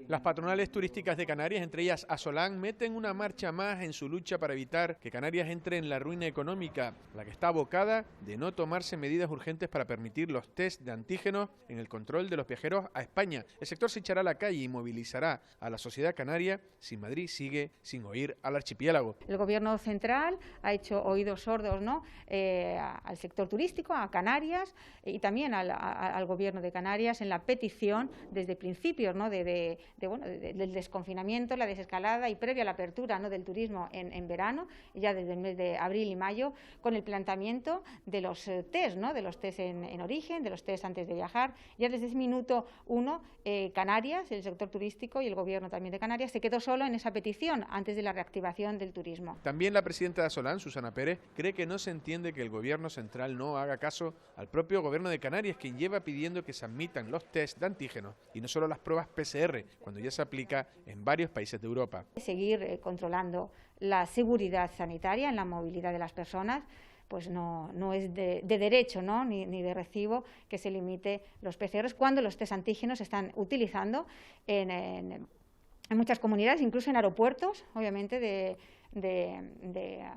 Las patronales turísticas de Canarias, entre ellas Asolán, meten una marcha más en su lucha para evitar que Canarias entre en la ruina económica, la que está abocada de no tomarse medidas urgentes para permitir los test de antígenos en el control de los viajeros a España. El sector se echará a la calle y movilizará a la sociedad canaria si Madrid sigue sin oír al archipiélago. El Gobierno central ha hecho oídos sordos, ¿no?, al sector turístico, a Canarias y también al Gobierno de Canarias en la petición desde principios, ¿no?, del desconfinamiento, la desescalada y previa a la apertura, ¿no?, del turismo en verano, ya desde el mes de abril y mayo, con el planteamiento de los test, ¿no?, de los test en origen, de los test antes de viajar. Ya desde ese minuto uno, Canarias, el sector turístico y el Gobierno también de Canarias se quedó solo en esa petición antes de la reactivación del turismo. También la presidenta de Asolán, Susana Pérez, cree que no se entiende que el Gobierno central no haga caso al propio Gobierno de Canarias, quien lleva pidiendo que se admitan los test de antígenos y no solo las pruebas PCR, cuando ya se aplica en varios países de Europa. Seguir controlando la seguridad sanitaria en la movilidad de las personas, pues no es de derecho, ¿no?, ni de recibo que se limite los PCR cuando los test antígenos se están utilizando en muchas comunidades, incluso en aeropuertos, obviamente, de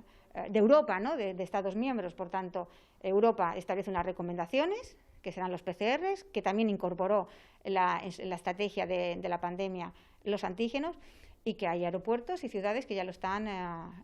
Europa, ¿no?, de Estados miembros. Por tanto, Europa establece unas recomendaciones, que serán los PCRs, que también incorporó en la estrategia de la pandemia los antígenos, y que hay aeropuertos y ciudades que ya lo están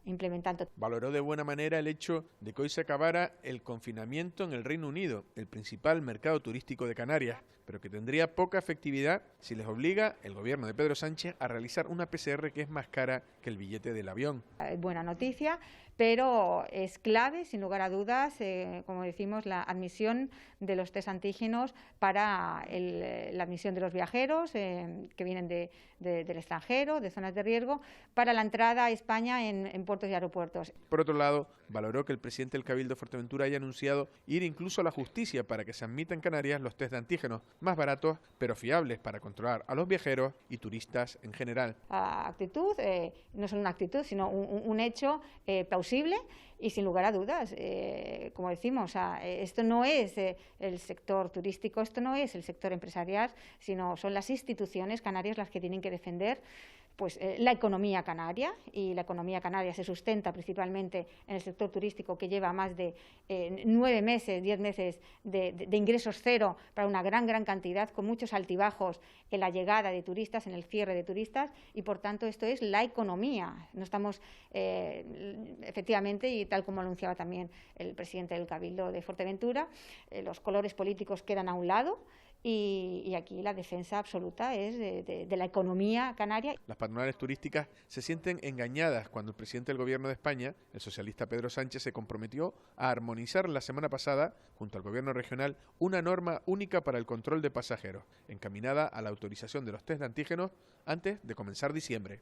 implementando. Valoró de buena manera el hecho de que hoy se acabara el confinamiento en el Reino Unido, el principal mercado turístico de Canarias, pero que tendría poca efectividad si les obliga el Gobierno de Pedro Sánchez a realizar una PCR que es más cara que el billete del avión. Buena noticia, pero es clave, sin lugar a dudas, como decimos, la admisión de los test antígenos para la admisión de los viajeros que vienen del extranjero, de zonas de riesgo, para la entrada a España en puertos y aeropuertos. Por otro lado, valoró que el presidente del Cabildo de Fuerteventura haya anunciado ir incluso a la justicia para que se admita en Canarias los test de antígenos, más baratos pero fiables para controlar a los viajeros y turistas en general. Actitud, no solo una actitud, sino un hecho plausible y sin lugar a dudas, como decimos, esto no es el sector turístico, esto no es el sector empresarial, sino son las instituciones canarias las que tienen que defender pues la economía canaria, y la economía canaria se sustenta principalmente en el sector turístico, que lleva más de 9 meses, 10 meses de ingresos cero para una gran cantidad, con muchos altibajos en la llegada de turistas, en el cierre de turistas, y por tanto esto es la economía. No estamos, efectivamente, y tal como anunciaba también el presidente del Cabildo de Fuerteventura, los colores políticos quedan a un lado, y aquí la defensa absoluta es de la economía canaria. Las patronales turísticas se sienten engañadas cuando el presidente del Gobierno de España, el socialista Pedro Sánchez, se comprometió a armonizar la semana pasada, junto al Gobierno regional, una norma única para el control de pasajeros, encaminada a la autorización de los test de antígenos antes de comenzar diciembre.